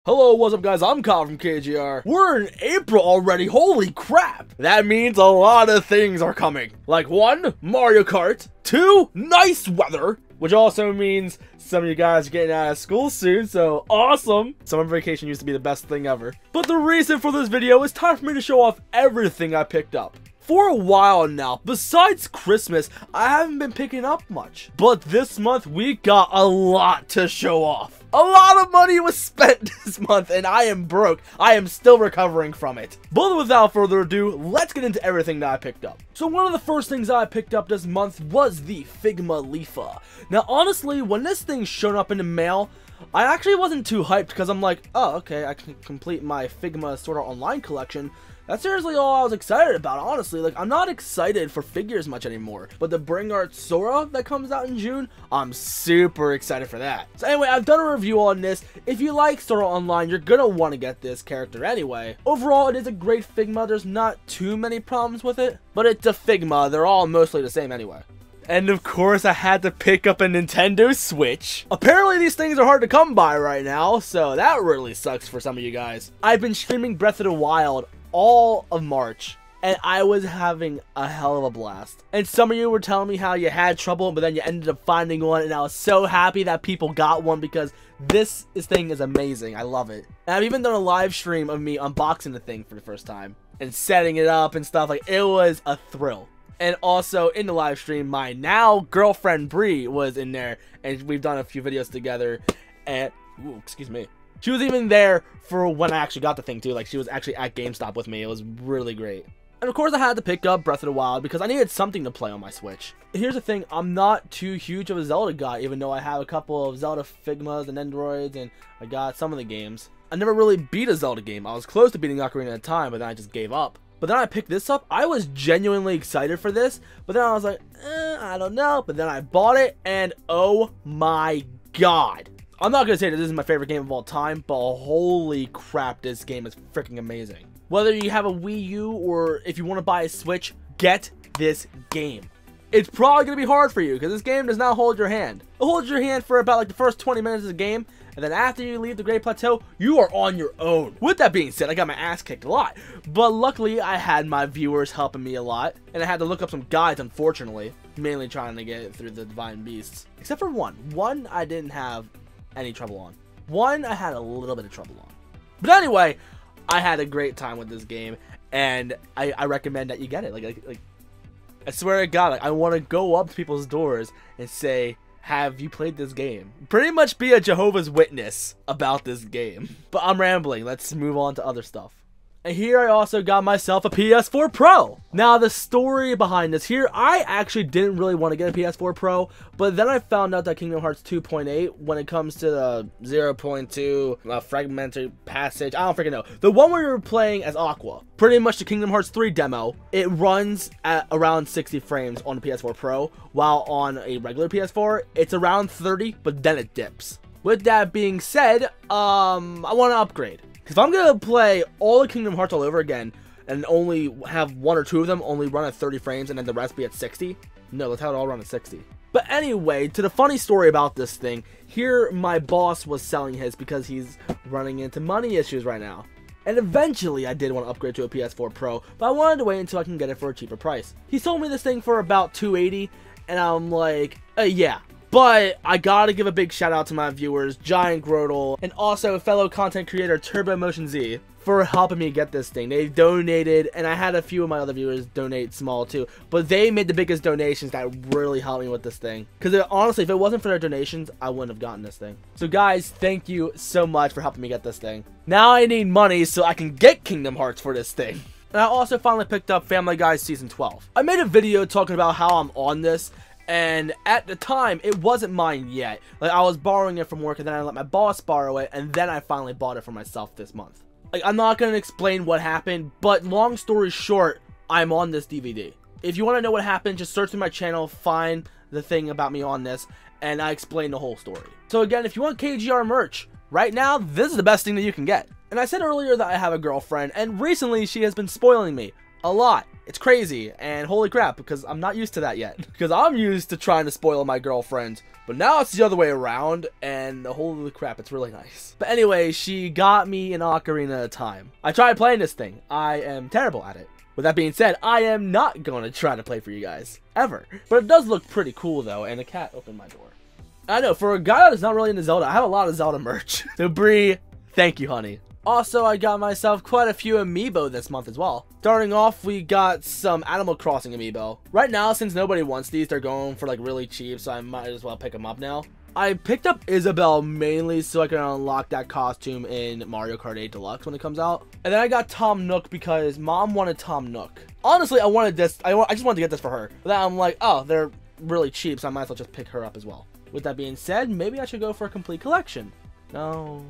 Hello, what's up guys, I'm Kyle from KGR. We're in April already, holy crap! That means a lot of things are coming. Like 1, Mario Kart, 2, nice weather, which also means some of you guys are getting out of school soon, so awesome. Summer vacation used to be the best thing ever. But the reason for this video is time for me to show off everything I picked up. For a while now, besides Christmas, I haven't been picking up much. But this month, we got a lot to show off. A lot of money was spent this month, and I am broke. I am still recovering from it. But without further ado, let's get into everything that I picked up. So one of the first things I picked up this month was the Figma Leafa. Now, honestly, when this thing showed up in the mail, I actually wasn't too hyped because I'm like, oh, okay, I can complete my Figma Sword Art Online collection. That's seriously all I was excited about, honestly. Like, I'm not excited for figures much anymore. But the Bring Art Sora that comes out in June, I'm super excited for that. So anyway, I've done a review on this. If you like Sword Art Online, you're gonna want to get this character anyway. Overall, it is a great Figma. There's not too many problems with it. But it's a Figma. They're all mostly the same anyway. And of course, I had to pick up a Nintendo Switch. Apparently, these things are hard to come by right now, so that really sucks for some of you guys. I've been streaming Breath of the Wild all of March, and I was having a hell of a blast. And some of you were telling me how you had trouble, but then you ended up finding one, and I was so happy that people got one because this thing is amazing. I love it. And I've even done a live stream of me unboxing the thing for the first time and setting it up and stuff. Like, it was a thrill. And also, in the live stream, my now girlfriend Bree was in there, and we've done a few videos together, and, ooh, excuse me. She was even there for when I actually got the thing, too. Like, she was actually at GameStop with me. It was really great. And, of course, I had to pick up Breath of the Wild because I needed something to play on my Switch. Here's the thing. I'm not too huge of a Zelda guy, even though I have a couple of Zelda Figmas and Androids, and I got some of the games. I never really beat a Zelda game. I was close to beating Ocarina of Time, but then I just gave up. But then I picked this up. I was genuinely excited for this, but then I was like, I don't know. But then I bought it, and oh my god. I'm not going to say that this is my favorite game of all time, but holy crap, this game is freaking amazing. Whether you have a Wii U or if you want to buy a Switch, get this game. It's probably going to be hard for you because this game does not hold your hand. It holds your hand for about like the first 20 minutes of the game, and then after you leave the Great Plateau, you are on your own. With that being said, I got my ass kicked a lot, but luckily I had my viewers helping me a lot, and I had to look up some guides, unfortunately, mainly trying to get through the Divine Beasts. Except for one. One I didn't have any trouble on. One I had a little bit of trouble on. But anyway, I had a great time with this game, and I recommend that you get it. Like I swear to God, like, I want to go up to people's doors and say, have you played this game? Pretty much be a Jehovah's Witness about this game. But I'm rambling. Let's move on to other stuff. And here I also got myself a PS4 Pro. Now the story behind this here, I actually didn't really want to get a PS4 Pro, but then I found out that Kingdom Hearts 2.8, when it comes to the 0.2 fragmentary passage, I don't freaking know. The one where you're playing as Aqua, pretty much the Kingdom Hearts 3 demo, it runs at around 60 frames on the PS4 Pro, while on a regular PS4, it's around 30, but then it dips. With that being said, I want to upgrade. If I'm going to play all of Kingdom Hearts all over again and only have 1 or 2 of them only run at 30 frames and then the rest be at 60, no, let's have it all run at 60. But anyway, to the funny story about this thing, here my boss was selling his because he's running into money issues right now. And eventually I did want to upgrade to a PS4 Pro, but I wanted to wait until I can get it for a cheaper price. He sold me this thing for about $280, and I'm like, yeah. But I gotta give a big shout out to my viewers, Giant Grodel, and also fellow content creator Turbo Motion Z for helping me get this thing. They donated, and I had a few of my other viewers donate small too, but they made the biggest donations that really helped me with this thing. Because honestly, if it wasn't for their donations, I wouldn't have gotten this thing. So guys, thank you so much for helping me get this thing. Now I need money so I can get Kingdom Hearts for this thing. And I also finally picked up Family Guy Season 12. I made a video talking about how I'm on this, and at the time, it wasn't mine yet. Like, I was borrowing it from work, and then I let my boss borrow it, and then I finally bought it for myself this month. Like, I'm not going to explain what happened, but long story short, I'm on this DVD. If you want to know what happened, just search through my channel, find the thing about me on this, and I explain the whole story. So again, if you want KGR merch, right now, this is the best thing that you can get. And I said earlier that I have a girlfriend, and recently she has been spoiling me a lot. It's crazy, and holy crap, because I'm not used to that yet. Because I'm used to trying to spoil my girlfriend, but now it's the other way around, and holy crap, it's really nice. But anyway, she got me an Ocarina of Time. I tried playing this thing. I am terrible at it. With that being said, I am not going to try to play for you guys, ever. But it does look pretty cool, though, and the cat opened my door. I know, for a guy that's not really into Zelda, I have a lot of Zelda merch. So, Bree, thank you, honey. Also, I got myself quite a few Amiibo this month as well. Starting off, we got some Animal Crossing Amiibo. Right now, since nobody wants these, they're going for like really cheap, so I might as well pick them up now. I picked up Isabelle mainly so I can unlock that costume in Mario Kart 8 Deluxe when it comes out. And then I got Tom Nook because Mom wanted Tom Nook. Honestly, I wanted this. I just wanted to get this for her. But then I'm like, oh, they're really cheap, so I might as well just pick her up as well. With that being said, maybe I should go for a complete collection. No.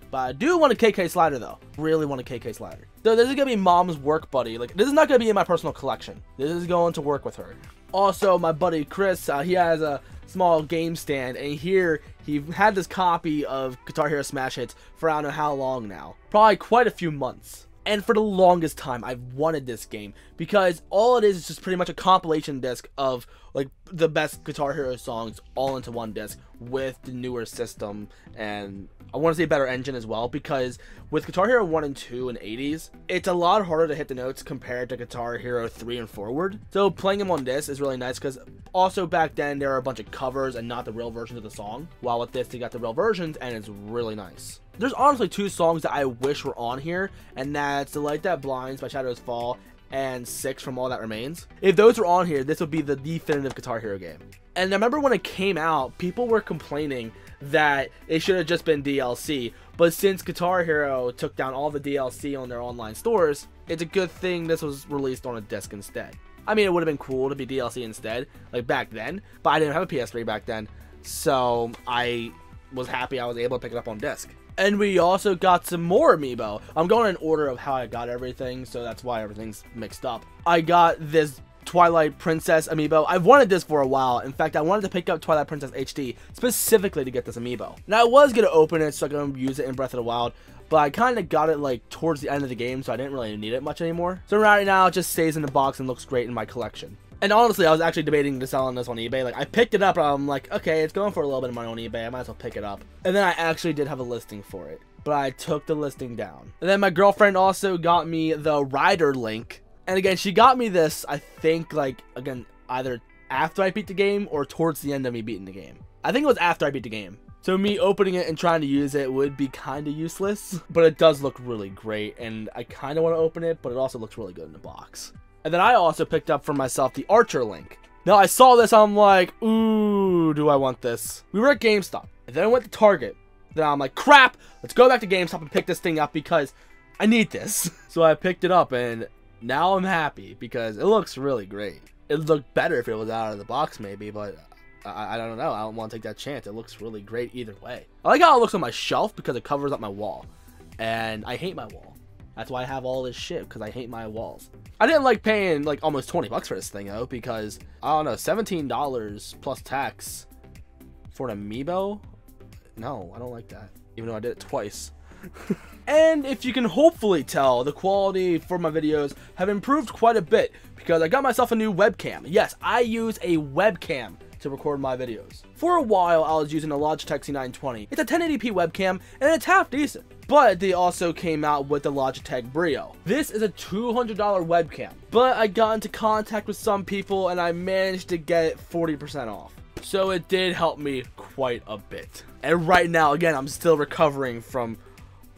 But I do want a KK slider, though. Really want a KK slider. So this is going to be Mom's work buddy. Like, this is not going to be in my personal collection. This is going to work with her. Also, my buddy Chris, he has a small game stand, and here he had this copy of Guitar Hero Smash Hits for I don't know how long now. Probably quite a few months. And for the longest time, I've wanted this game because all it is just pretty much a compilation disc of like the best Guitar Hero songs all into one disc with the newer system, and I want to say better engine as well, because with Guitar Hero 1 and 2 and 80s, it's a lot harder to hit the notes compared to Guitar Hero 3 and forward. So playing them on this is really nice because also back then there were a bunch of covers and not the real versions of the song, while with this they got the real versions and it's really nice. There's honestly 2 songs that I wish were on here, and that's The Light That Blinds by Shadows Fall and 6 From All That Remains. If those were on here, this would be the definitive Guitar Hero game. And I remember when it came out, people were complaining that it should have just been DLC, but since Guitar Hero took down all the DLC on their online stores, it's a good thing this was released on a disc instead. I mean, it would have been cool to be DLC instead, like back then, but I didn't have a PS3 back then, so I was happy I was able to pick it up on disc. And we also got some more Amiibo. I'm going in order of how I got everything, so that's why everything's mixed up. I got this Twilight Princess Amiibo. I've wanted this for a while. In fact, I wanted to pick up Twilight Princess HD specifically to get this Amiibo. Now, I was going to open it so I could use it in Breath of the Wild, but I kind of got it like towards the end of the game, so I didn't really need it much anymore. So right now, it just stays in the box and looks great in my collection. And honestly, I was actually debating to selling this on eBay. Like, I picked it up, and I'm like, okay, it's going for a little bit of money on eBay. I might as well pick it up. And then I actually did have a listing for it, but I took the listing down. And then my girlfriend also got me the Rider Link. And again, she got me this, I think, like, again, either after I beat the game or towards the end of me beating the game. I think it was after I beat the game. So me opening it and trying to use it would be kind of useless, but it does look really great. And I kind of want to open it, but it also looks really good in the box. And then I also picked up for myself the Archer Link. Now I saw this, I'm like, ooh, do I want this? We were at GameStop, and then I went to Target. Then I'm like, crap, let's go back to GameStop and pick this thing up because I need this. So I picked it up, and now I'm happy because it looks really great. It would look better if it was out of the box maybe, but I don't know. I don't want to take that chance. It looks really great either way. I like how it looks on my shelf because it covers up my wall, and I hate my wall. That's why I have all this shit, because I hate my walls. I didn't like paying like almost 20 bucks for this thing though, because I don't know, $17 plus tax for an Amiibo? No, I don't like that, even though I did it twice. And if you can hopefully tell, the quality for my videos have improved quite a bit because I got myself a new webcam. Yes, I use a webcam to record my videos. For a while, I was using a Logitech C920. It's a 1080p webcam, and it's half decent. But they also came out with the Logitech Brio. This is a $200 webcam, but I got into contact with some people, and I managed to get 40% off. So it did help me quite a bit. And right now, again, I'm still recovering from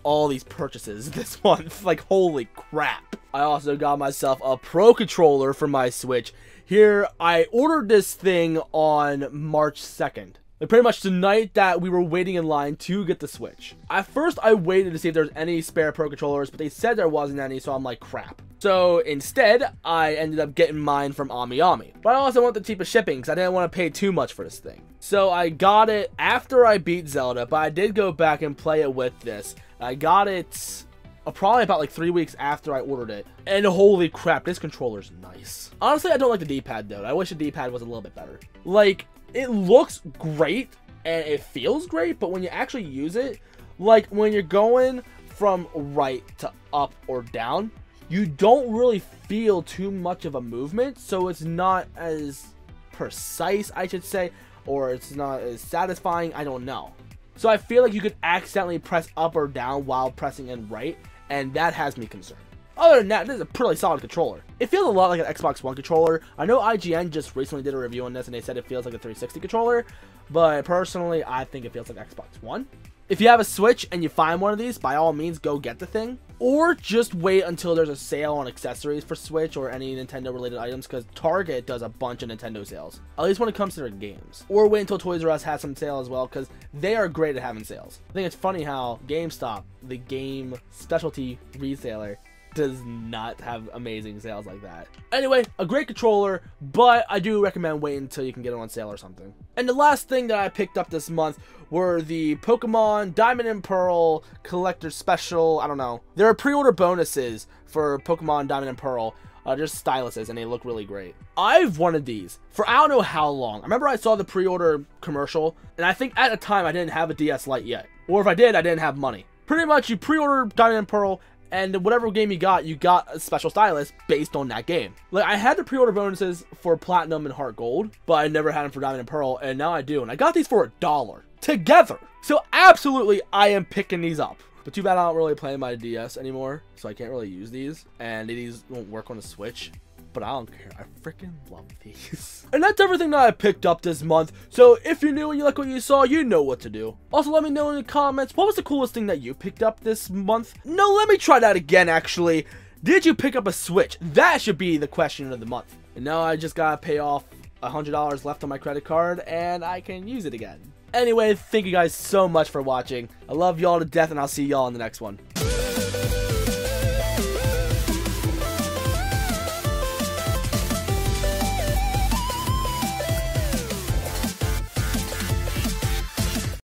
all these purchases this month. Like, holy crap. I also got myself a Pro controller for my Switch. Here, I ordered this thing on March 2nd. Like, pretty much the night that we were waiting in line to get the Switch. At first, I waited to see if there's any spare Pro controllers, but they said there wasn't any, so I'm like, crap. So instead, I ended up getting mine from Amiibo. But I also want the cheapest shipping because I didn't want to pay too much for this thing. So I got it after I beat Zelda, but I did go back and play it with this. I got it probably about like 3 weeks after I ordered it. And holy crap, this controller's nice. Honestly, I don't like the D-pad though. I wish the D-pad was a little bit better. Like, it looks great and it feels great, but when you actually use it, like when you're going from right to up or down, you don't really feel too much of a movement, so it's not as precise, I should say, or it's not as satisfying, I don't know. So I feel like you could accidentally press up or down while pressing in right, and that has me concerned. Other than that, this is a pretty solid controller. It feels a lot like an Xbox One controller. I know IGN just recently did a review on this and they said it feels like a 360 controller, but personally, I think it feels like Xbox One. If you have a Switch and you find one of these, by all means, go get the thing. Or just wait until there's a sale on accessories for Switch or any Nintendo-related items, because Target does a bunch of Nintendo sales, at least when it comes to their games. Or wait until Toys R Us has some sale as well, because they are great at having sales. I think it's funny how GameStop, the game specialty retailer, does not have amazing sales like that. Anyway, a great controller, but I do recommend waiting until you can get it on sale or something. And the last thing that I picked up this month were the Pokemon Diamond and Pearl Collector Special, I don't know. There are pre-order bonuses for Pokemon Diamond and Pearl, just styluses, and they look really great. I've wanted these for I don't know how long. I remember I saw the pre-order commercial, and I think at the time I didn't have a DS Lite yet. Or if I did, I didn't have money. Pretty much, you pre-order Diamond and Pearl, and whatever game you got a special stylus based on that game. Like, I had the pre-order bonuses for Platinum and Heart Gold, but I never had them for Diamond and Pearl, and now I do. And I got these for $1 together. So absolutely, I am picking these up. But too bad I don't really play my DS anymore, so I can't really use these. And these won't work on the Switch. But I don't care. I freaking love these. And that's everything that I picked up this month. So if you're new and you like what you saw, you know what to do. Also, let me know in the comments, what was the coolest thing that you picked up this month? No, let me try that again, actually. Did you pick up a Switch? That should be the question of the month. And now I just gotta pay off $100 left on my credit card, and I can use it again. Anyway, thank you guys so much for watching. I love y'all to death, and I'll see y'all in the next one.